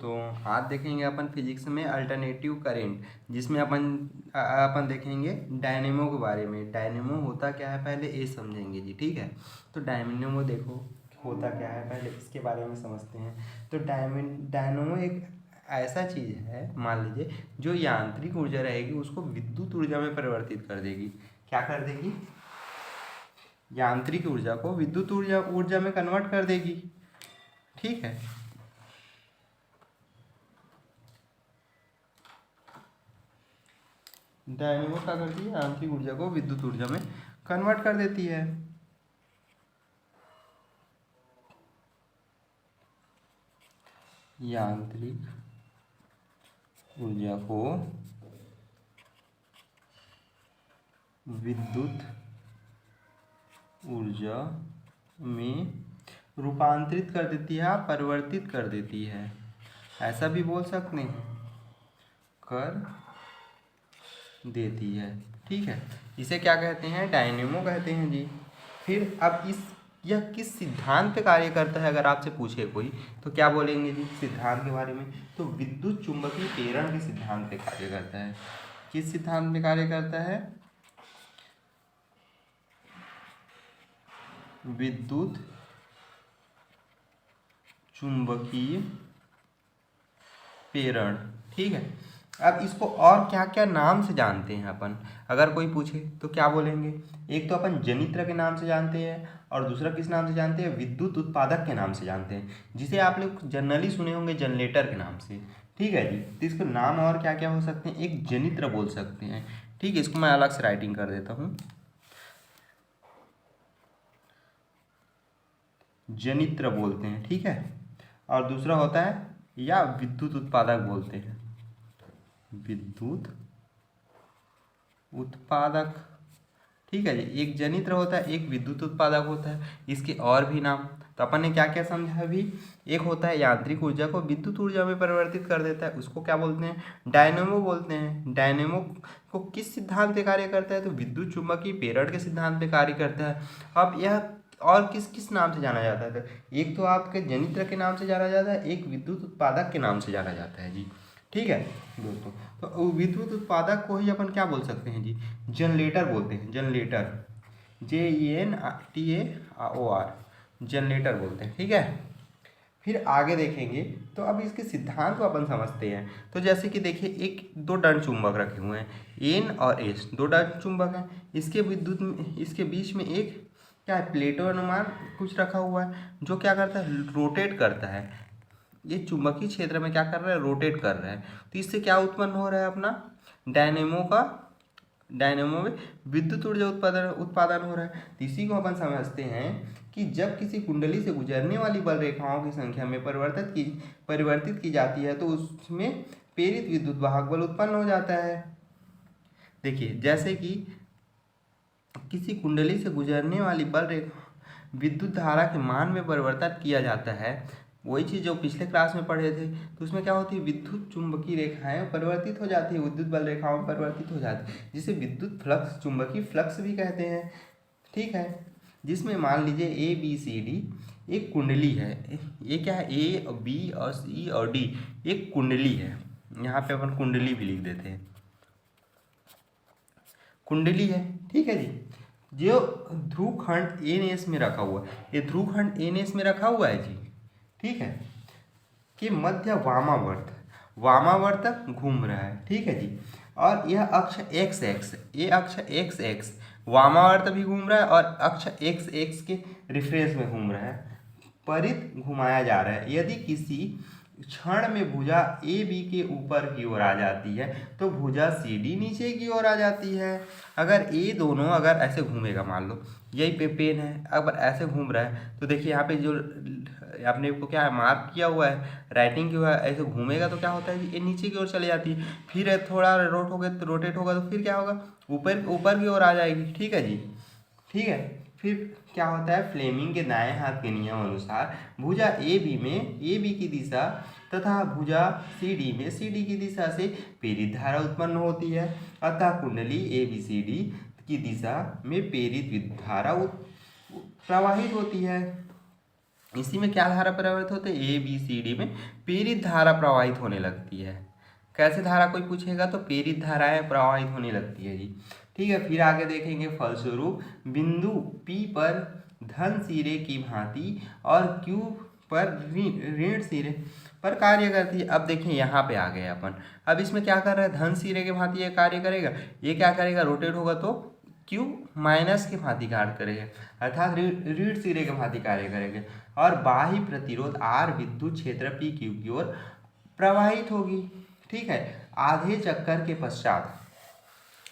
दोस्तों, आज देखेंगे अपन फिजिक्स में अल्टरनेटिव करंट, जिसमें अपन देखेंगे डायनेमो के बारे में। डायनेमो होता क्या है पहले ये समझेंगे जी, ठीक है। तो डायनेमो देखो होता क्या है, पहले इसके बारे में समझते हैं। तो डायनेमो एक ऐसा चीज़ है, मान लीजिए, जो यांत्रिक ऊर्जा रहेगी उसको विद्युत ऊर्जा में परिवर्तित कर देगी। क्या कर देगी? यांत्रिक ऊर्जा को विद्युत ऊर्जा में कन्वर्ट कर देगी, ठीक है। डायनेमो क्या करती है? यांत्रिक ऊर्जा को विद्युत ऊर्जा में कन्वर्ट कर देती है। यांत्रिक ऊर्जा को विद्युत ऊर्जा में रूपांतरित कर देती है, परिवर्तित कर देती है, ऐसा भी बोल सकते हैं, कर देती है, ठीक है। इसे क्या कहते हैं? डायनेमो कहते हैं जी। फिर अब यह किस सिद्धांत पे कार्य करता है, अगर आपसे पूछे कोई तो क्या बोलेंगे जी सिद्धांत के बारे में? तो विद्युत चुंबकीय प्रेरण के सिद्धांत पे कार्य करता है। किस सिद्धांत पे कार्य करता है? विद्युत चुंबकीय प्रेरण, ठीक है। अब इसको और क्या क्या नाम से जानते हैं अपन, अगर कोई पूछे तो क्या बोलेंगे? एक तो अपन जनित्र के नाम से जानते हैं, और दूसरा किस नाम से जानते हैं? विद्युत उत्पादक के नाम से जानते हैं, जिसे आप लोग जनरली सुने होंगे जनरेटर के नाम से, ठीक है जी। तो इसके नाम और क्या क्या हो सकते हैं? एक जनित्र बोल सकते हैं, ठीक है। इसको मैं अलग से राइटिंग कर देता हूँ, जनित्र बोलते हैं, ठीक है। और दूसरा होता है या विद्युत उत्पादक बोलते हैं, विद्युत उत्पादक, ठीक है जी। एक जनित्र होता है, एक विद्युत उत्पादक होता है। इसके और भी नाम, तो अपन ने क्या क्या समझा अभी? एक होता है यांत्रिक ऊर्जा को विद्युत ऊर्जा में परिवर्तित कर देता है, उसको क्या बोलते हैं? डायनेमो बोलते हैं। डायनेमो को किस सिद्धांत पे कार्य करता है? तो विद्युत चुंबकीय प्रेरण के सिद्धांत पे कार्य करता है। अब यह और किस किस नाम से जाना जाता है? तो एक तो आपके जनित्र के नाम से जाना जाता है, एक विद्युत उत्पादक के नाम से जाना जाता है जी, ठीक है दोस्तों। तो विद्युत उत्पादक को ही अपन क्या बोल सकते हैं जी? जनरेटर बोलते हैं, जनरेटर, JENTAOR, जनरेटर बोलते हैं, ठीक है। फिर आगे देखेंगे तो अब इसके सिद्धांत को अपन समझते हैं। तो जैसे कि देखिए, एक दो दंड चुंबक रखे हुए हैं, N और S, दो दंड चुंबक हैं। इसके बीच में एक क्या है? प्लेटो अनुमान कुछ रखा हुआ है, जो क्या करता है? रोटेट करता है। ये चुंबकीय क्षेत्र में क्या कर रहा है? रोटेट कर रहा है। तो इससे क्या उत्पन्न हो रहा है? अपना डायनेमो में विद्युत ऊर्जा उत्पादन हो रहा है। तो इसी को अपन समझते हैं कि जब किसी कुंडली से गुजरने वाली बल रेखाओं की संख्या में परिवर्तित की जाती है, तो उसमें प्रेरित विद्युत वाहक बल उत्पन्न हो जाता है। देखिए, जैसे कि किसी कुंडली से गुजरने वाली बल रेखा विद्युत धारा के मान में परिवर्तित किया जाता है, वही चीज़ जो पिछले क्लास में पढ़े थे। तो उसमें क्या होती है? विद्युत चुंबकीय रेखाएं परिवर्तित हो जाती है, विद्युत बल रेखाओं में परिवर्तित हो जाती है, जिसे विद्युत फ्लक्स, चुंबकीय फ्लक्स भी कहते हैं, ठीक है। जिसमें मान लीजिए ABCD एक कुंडली है। ये क्या है? A, B और C और D एक कुंडली है। यहाँ पे अपन कुंडली भी लिख देते हैं, कुंडली है, ठीक है जी। जो ध्रुवखंड NS में रखा हुआ है, ये ध्रुवखंड NS में रखा हुआ है जी, ठीक है, कि मध्य वामावर्त तक घूम रहा है, ठीक है जी। और यह अक्ष XX, ये अक्ष XX वामावर्त भी घूम रहा है, और अक्ष XX के रिफरेंस में घूम रहा है, परित घुमाया जा रहा है। यदि किसी क्षण में भुजा AB के ऊपर की ओर आ जाती है, तो भुजा CD नीचे की ओर आ जाती है। अगर ये दोनों अगर ऐसे घूमेगा, मान लो यही पे पेन है, अगर ऐसे घूम रहा है, तो देखिए यहाँ पे जो आपने को क्या है? मार्क किया हुआ है, राइटिंग किया हुआ है, ऐसे घूमेगा तो क्या होता है जी? ये नीचे की ओर चली जाती है। फिर थोड़ा रोटेट होगा तो फिर क्या होगा? ऊपर की ओर आ जाएगी, ठीक है जी, ठीक है। फिर क्या होता है? फ्लेमिंग के दाएं हाथ के नियम अनुसार भुजा AB की दिशा तथा भुजा CD में CD की दिशा से प्रेरित धारा उत्पन्न होती है। अतः कुंडली ABCD की दिशा में प्रेरित विद्युत धारा प्रवाहित होती है। इसी में क्या धारा प्रवाहित होते हैं, ए बी सी डी में प्रेरित धारा प्रवाहित होने लगती है। कैसे धारा कोई पूछेगा तो प्रेरित धाराएं प्रवाहित होने लगती है जी। ठीक है, फिर आगे देखेंगे फलस्वरूप बिंदु P पर धन सिरे की भांति और Q पर ऋण सिरे पर कार्य करती है। अब देखिए यहाँ पे आ गए अपन, अब इसमें क्या कर रहा है, धन सिरे के भांति ये कार्य करेगा, ये क्या करेगा, रोटेट होगा तो Q माइनस के भांति कार्य करेगा, अर्थात ऋण सिरे के भांति कार्य करेगा, और बाह्य प्रतिरोध R विद्युत क्षेत्र PQ की ओर प्रवाहित होगी। ठीक है, आधे चक्कर के पश्चात,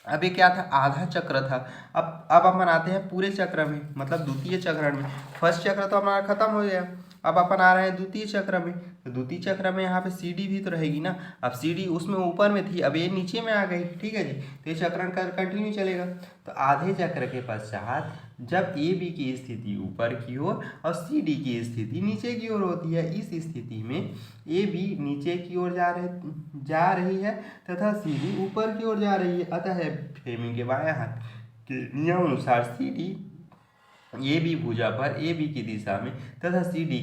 अब ये क्या था, आधा चक्र था, अब अपन आते हैं पूरे चक्र में, मतलब द्वितीय चक्र में। फर्स्ट चक्र तो हमारा खत्म हो गया, अब अपन आ रहे हैं द्वितीय चक्र में। तो द्वितीय चक्र में यहाँ पे सी डी भी तो रहेगी ना, अब सी डी उसमें ऊपर में थी, अब ये नीचे में आ गई। ठीक है जी, तो ये चक्रण कंटिन्यू चलेगा। तो आधे चक्र के पश्चात जब ए बी की स्थिति ऊपर की ओर और सी डी की स्थिति नीचे की ओर होती है, इस स्थिति में ए बी नीचे की ओर जा रही है तथा सी डी ऊपर की ओर जा रही है। अतः फ्लेमिंग के बाएं हाथ के नियम अनुसार सी डी ए बी भुजा पर ए बी की दिशा में तथा सी डी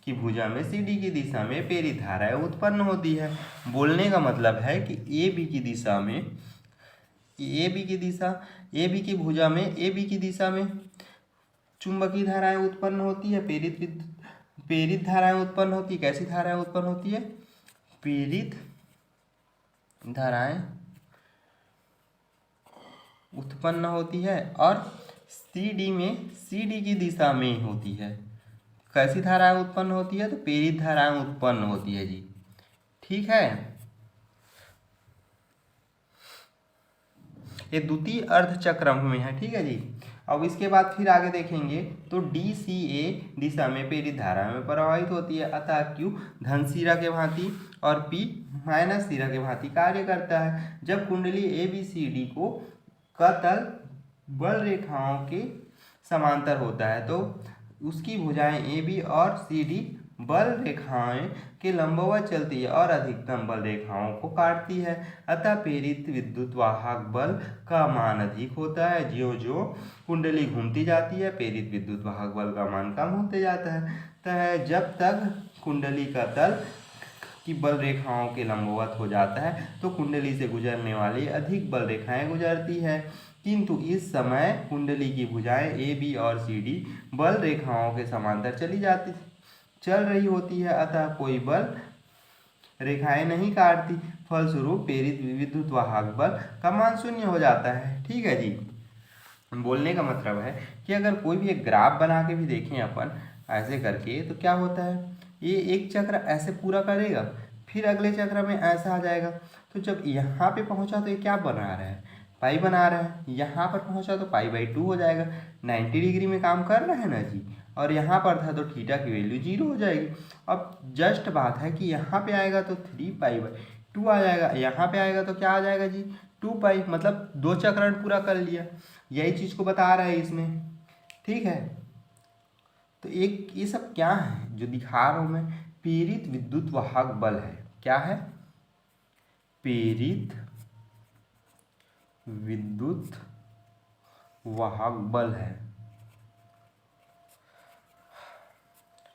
की भुजा में सी डी की दिशा में प्रेरित धाराएं उत्पन्न होती है। बोलने का मतलब है कि ए बी की दिशा में, ए बी की दिशा, ए बी की भुजा में ए बी की दिशा में चुंबकीय धाराएं उत्पन्न होती है, प्रेरित धाराएं उत्पन्न होती है। कैसी धाराएं उत्पन्न होती है, प्रेरित धाराएं उत्पन्न होती है, और सी डी की दिशा में होती है। कैसी धाराएं उत्पन्न होती है, तो प्रेरित धाराएं उत्पन्न होती है जी। ठीक है, ये द्वितीय अर्धचक्र में है। ठीक है जी, अब इसके बाद फिर आगे देखेंगे तो डी सी ए दिशा में प्रेरित धारा में प्रवाहित होती है, अतः क्यू धन सिरा के भांति और पी माइनस सिरा के भांति कार्य करता है। जब कुंडली ए बी सी डी को का तल बल रेखाओं के समांतर होता है तो उसकी भुजाएं ए बी और सी डी बल रेखाएं के लंबवत चलती है और अधिकतम बल रेखाओं को काटती है। अतः प्रेरित विद्युत वाहक बल का मान अधिक होता है। ज्यों ज्यों कुंडली घूमती जाती है प्रेरित विद्युत वाहक बल का मान कम होते जाता है। जब तक कुंडली का तल की बल रेखाओं के लंबवत हो जाता है तो कुंडली से गुजरने वाली अधिक बल रेखाएं गुजरती है, किंतु इस समय कुंडली की भुजाएं ए बी और सी डी बल रेखाओं के समांतर चल रही होती है, अतः कोई बल रेखाएं नहीं काटती। फलस्वरूप प्रेरित विद्युत वाहक बल का मान शून्य हो जाता है। ठीक है जी, बोलने का मतलब है कि अगर कोई भी एक ग्राफ बना के भी देखें अपन ऐसे करके, तो क्या होता है, ये एक चक्र ऐसे पूरा करेगा, फिर अगले चक्र में ऐसा आ जाएगा। तो जब यहाँ पे पहुँचा तो ये क्या बना रहा है, पाई बना रहा है। यहाँ पर पहुँचा तो पाई/2 हो जाएगा, 90 डिग्री में काम कर रहा है ना जी। और यहाँ पर था तो थीटा की वैल्यू 0 हो जाएगी। अब जस्ट बात है कि यहाँ पे आएगा तो 3π/2 आ जाएगा, यहाँ पे आएगा तो क्या आ जाएगा जी, 2π, मतलब 2 चक्रण पूरा कर लिया। यही चीज़ को बता रहा है इसमें। ठीक है, तो एक ये सब क्या है जो दिखा रहा हूँ मैं, प्रेरित विद्युत वाहक बल है। क्या है, प्रेरित विद्युत वाहक बल है।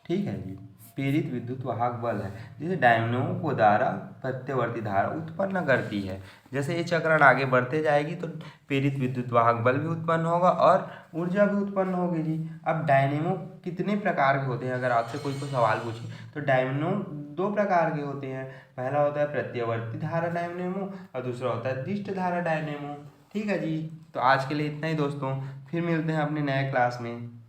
ठीक है जी, प्रेरित विद्युत वाहक बल है, जिसे डायनेमो को द्वारा प्रत्यावर्ती धारा उत्पन्न करती है। जैसे ये चक्रण आगे बढ़ते जाएगी तो प्रेरित विद्युत वाहक बल भी उत्पन्न होगा और ऊर्जा भी उत्पन्न होगी जी। अब डायनेमो कितने प्रकार के होते हैं, अगर आपसे कोई सवाल पूछे तो डायनेमो 2 प्रकार के होते हैं। पहला होता है प्रत्यावर्ती धारा डायनेमो और दूसरा होता है दिष्ट धारा डायनेमो। ठीक है जी, तो आज के लिए इतना ही दोस्तों, फिर मिलते हैं अपने नए क्लास में।